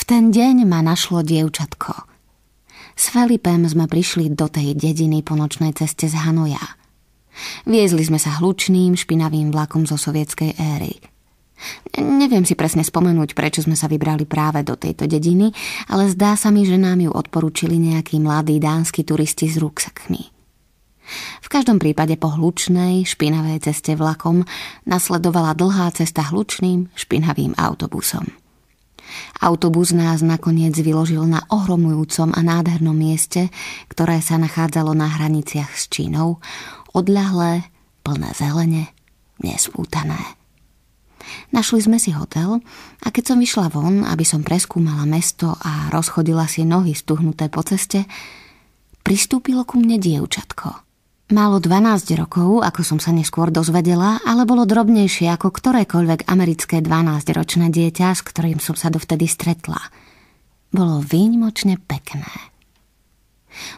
ten deň ma našlo dievčatko. S Felipem sme prišli do tej dediny po nočnej ceste z Hanoja. Viezli sme sa hlučným, špinavým vlakom zo sovietskej éry. Neviem si presne spomenúť, prečo sme sa vybrali práve do tejto dediny, ale zdá sa mi, že nám ju odporúčili nejakí mladí dánsky turisti s ruksakmi. V každom prípade po hlučnej, špinavej ceste vlakom nasledovala dlhá cesta hlučným, špinavým autobusom. Autobus nás nakoniec vyložil na ohromujúcom a nádhernom mieste, ktoré sa nachádzalo na hraniciach s Čínou, odľahlé, plné zelene, nespútané. Našli sme si hotel a keď som vyšla von, aby som preskúmala mesto a rozchodila si nohy stuhnuté po ceste, pristúpilo ku mne dievčatko. Malo 12 rokov, ako som sa neskôr dozvedela, ale bolo drobnejšie ako ktorékoľvek americké 12-ročné dieťa, s ktorým som sa dovtedy stretla. Bolo výnimočne pekné.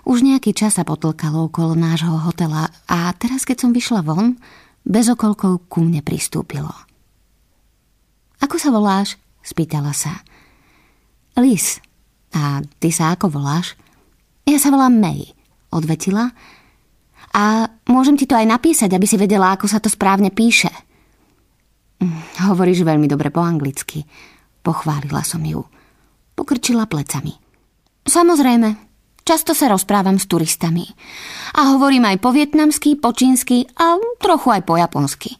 Už nejaký čas sa potlkalo okolo nášho hotela a teraz, keď som vyšla von, bez okolkov ku mne pristúpilo. Ako sa voláš? Spýtala sa. Liz. A ty sa ako voláš? Ja sa volám May, odvetila. A môžem ti to aj napísať, aby si vedela, ako sa to správne píše. Hovoríš veľmi dobre po anglicky. Pochválila som ju. Pokrčila plecami. Samozrejme, často sa rozprávam s turistami. A hovorím aj po vietnamsky, po čínsky a trochu aj po japonsky.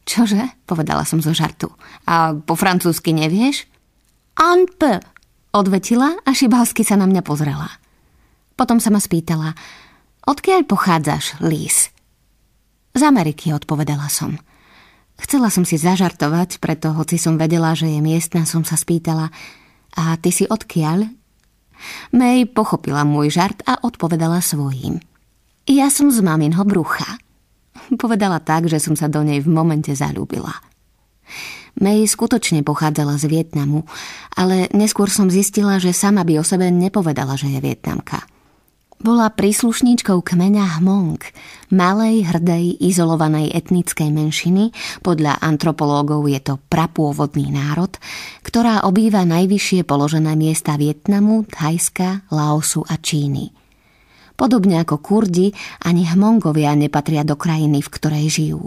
Čože? Povedala som zo žartu. A po francúzsky nevieš? Un peu, odvetila a šibalsky sa na mňa pozrela. Potom sa ma spýtala: odkiaľ pochádzaš, Liz? Z Ameriky, odpovedala som. Chcela som si zažartovať, preto hoci som vedela, že je miestna, som sa spýtala: a ty si odkiaľ? May pochopila môj žart a odpovedala svojím: ja som z maminho brucha. Povedala tak, že som sa do nej v momente zaľúbila. May skutočne pochádzala z Vietnamu, ale neskôr som zistila, že sama by o sebe nepovedala, že je Vietnamka. Bola príslušníčkou kmeňa Hmong, malej, hrdej, izolovanej etnickej menšiny, podľa antropológov je to prapôvodný národ, ktorá obýva najvyššie položené miesta Vietnamu, Thajska, Laosu a Číny. Podobne ako Kurdi, ani Hmongovia nepatria do krajiny, v ktorej žijú.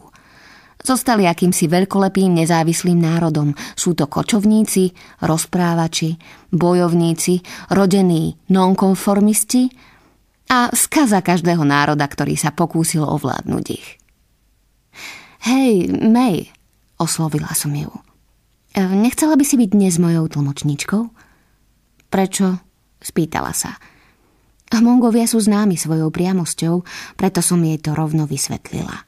Zostali akýmsi veľkolepým nezávislým národom. Sú to kočovníci, rozprávači, bojovníci, rodení nonkonformisti a skaza každého národa, ktorý sa pokúsil ovládnuť ich. Hej, May, oslovila som ju. Nechcela by si byť dnes mojou tlmočníčkou? Prečo? Spýtala sa. Hmongovia sú známi svojou priamosťou, preto som jej to rovno vysvetlila.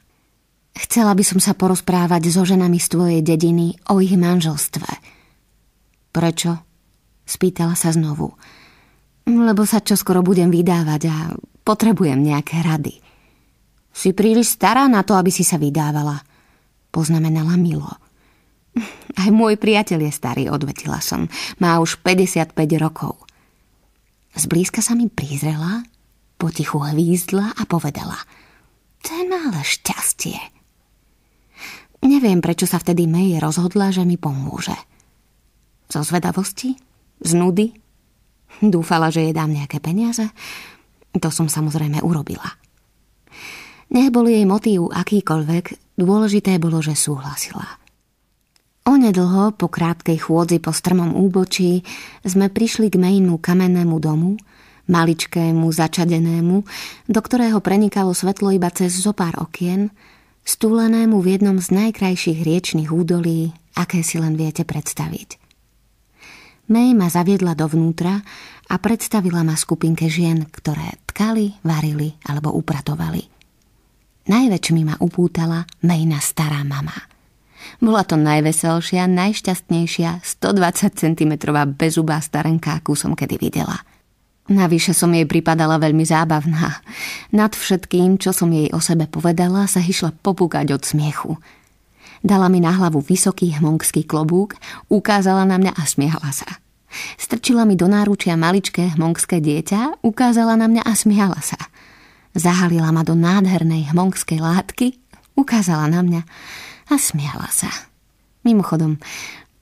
Chcela by som sa porozprávať so ženami z tvojej dediny o ich manželstve. Prečo? Spýtala sa znovu. Lebo sa čoskoro budem vydávať a potrebujem nejaké rady. Si príliš stará na to, aby si sa vydávala, poznamenala Milo. Aj môj priateľ je starý, odvetila som. Má už 55 rokov. Zblízka sa mi prizrela, potichu hvízdla a povedala: ten má ale šťastie. Neviem, prečo sa vtedy May rozhodla, že mi pomôže. Zo zvedavosti? Z nudy? Dúfala, že jej dám nejaké peniaze? To som samozrejme urobila. Nech bol jej motív akýkoľvek, dôležité bolo, že súhlasila. Onedlho, po krátkej chôdzi po strmom úbočí, sme prišli k Maymu kamennému domu, maličkému, začadenému, do ktorého prenikalo svetlo iba cez zopár okien, stúlenému v jednom z najkrajších riečnych údolí, aké si len viete predstaviť. May ma zaviedla dovnútra a predstavila ma skupinke žien, ktoré tkali, varili alebo upratovali. Najväčšmi ma upútala Mayna stará mama. Bola to najveselšia, najšťastnejšia 120 cm bezubá starenka, akú som kedy videla. Navyše som jej pripadala veľmi zábavná. Nad všetkým, čo som jej o sebe povedala, sa išla popúkať od smiechu. Dala mi na hlavu vysoký hmongský klobúk, ukázala na mňa a smiala sa. Strčila mi do náručia maličké hmongské dieťa, ukázala na mňa a smiala sa. Zahalila ma do nádhernej hmongskej látky, ukázala na mňa a smiala sa. Mimochodom,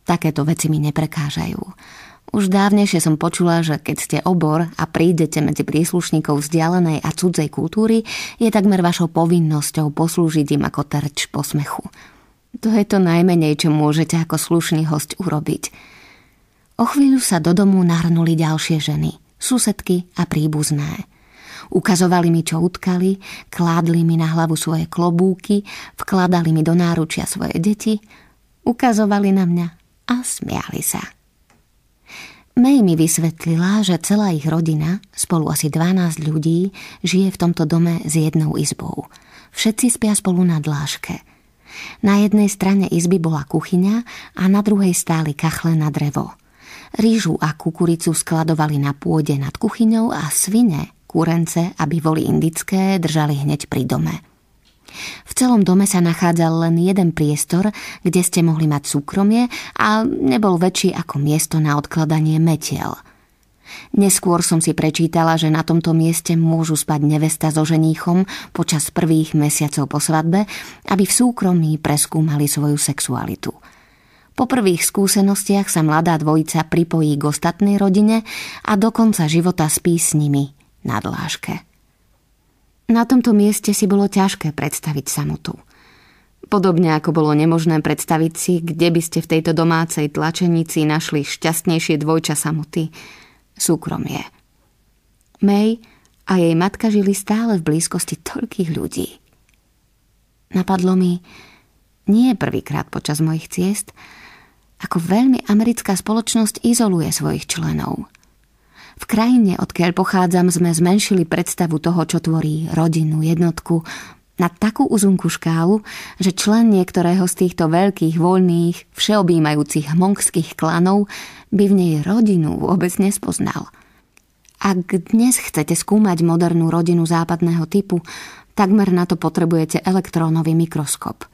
takéto veci mi neprekážajú. Už dávnejšie som počula, že keď ste obor a prídete medzi príslušníkov vzdialenej a cudzej kultúry, je takmer vašou povinnosťou poslúžiť im ako terč posmechu. To je to najmenej, čo môžete ako slušný hosť urobiť. O chvíľu sa do domu nahrnuli ďalšie ženy, susedky a príbuzné. Ukazovali mi, čo utkali, kládli mi na hlavu svoje klobúky, vkladali mi do náručia svoje deti, ukazovali na mňa a smiali sa. May mi vysvetlila, že celá ich rodina, spolu asi 12 ľudí, žije v tomto dome s jednou izbou. Všetci spia spolu na dláške. Na jednej strane izby bola kuchyňa a na druhej stáli kachle na drevo. Rýžu a kukuricu skladovali na pôde nad kuchyňou a svine, kurence, aby boli indické, držali hneď pri dome. V celom dome sa nachádzal len jeden priestor, kde ste mohli mať súkromie a nebol väčší ako miesto na odkladanie metiel. Neskôr som si prečítala, že na tomto mieste môžu spať nevesta so ženíchom počas prvých mesiacov po svadbe, aby v súkromí preskúmali svoju sexualitu. Po prvých skúsenostiach sa mladá dvojica pripojí k ostatnej rodine a do konca života spí s nimi na dláške. Na tomto mieste si bolo ťažké predstaviť samotu. Podobne ako bolo nemožné predstaviť si, kde by ste v tejto domácej tlačenici našli šťastnejšie dvojča samoty. Súkromie. May a jej matka žili stále v blízkosti toľkých ľudí. Napadlo mi, nie prvýkrát počas mojich ciest, ako veľmi americká spoločnosť izoluje svojich členov. V krajine, odkiaľ pochádzam, sme zmenšili predstavu toho, čo tvorí rodinnú jednotku, na takú uzunku škálu, že člen niektorého z týchto veľkých, voľných, všeobjímajúcich hmongských klanov by v nej rodinu vôbec nespoznal. Ak dnes chcete skúmať modernú rodinu západného typu, takmer na to potrebujete elektrónový mikroskop.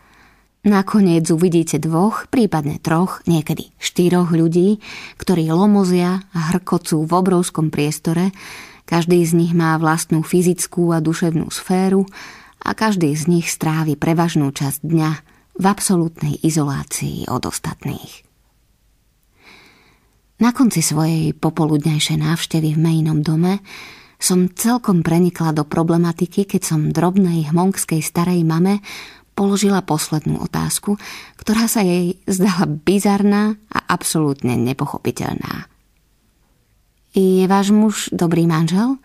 Nakoniec uvidíte 2, prípadne 3, niekedy 4 ľudí, ktorí lomozia a hrkocú v obrovskom priestore, každý z nich má vlastnú fyzickú a duševnú sféru a každý z nich strávi prevažnú časť dňa v absolútnej izolácii od ostatných. Na konci svojej popoludňajšej návštevy v Maynom dome som celkom prenikla do problematiky, keď som drobnej hmongskej starej mame položila poslednú otázku, ktorá sa jej zdala bizarná a absolútne nepochopiteľná. Je váš muž dobrý manžel?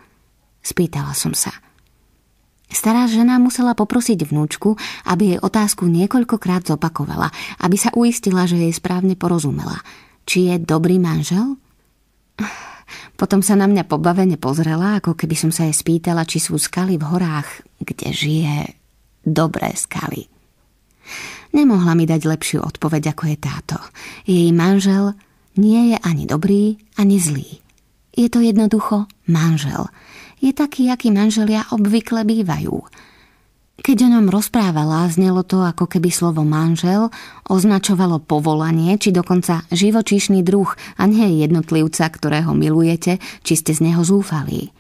Spýtala som sa. Stará žena musela poprosiť vnúčku, aby jej otázku niekoľkokrát zopakovala, aby sa uistila, že jej správne porozumela. Či je dobrý manžel? Potom sa na mňa pobavene pozrela, ako keby som sa jej spýtala, či sú skaly v horách, kde žije dobré skaly. Nemohla mi dať lepšiu odpoveď, ako je táto. Jej manžel nie je ani dobrý, ani zlý. Je to jednoducho manžel. Je taký, aký manželia obvykle bývajú. Keď o ňom rozprávala, znelo to, ako keby slovo manžel označovalo povolanie, či dokonca živočíšny druh, a nie jednotlivca, ktorého milujete, či ste z neho zúfalí.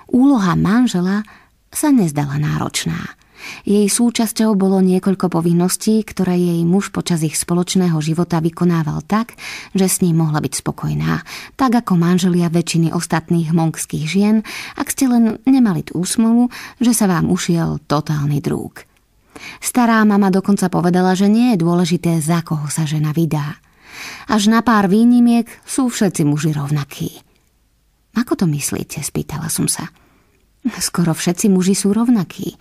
Úloha manžela sa nezdala náročná. Jej súčasťou bolo niekoľko povinností, ktoré jej muž počas ich spoločného života vykonával tak, že s ním mohla byť spokojná, tak ako manželia väčšiny ostatných hmongských žien, ak ste len nemali tú smolu, že sa vám ušiel totálny drúg. Stará mama dokonca povedala, že nie je dôležité, za koho sa žena vydá. Až na pár výnimiek sú všetci muži rovnakí. Ako to myslíte? Spýtala som sa. Skoro všetci muži sú rovnakí.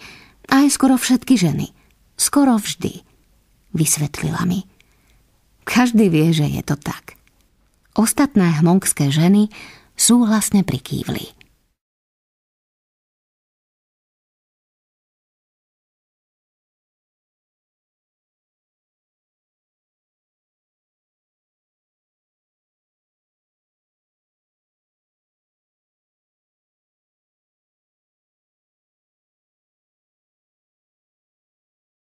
Aj skoro všetky ženy. Skoro vždy. Vysvetlila mi. Každý vie, že je to tak. Ostatné hmongské ženy súhlasne prikývli.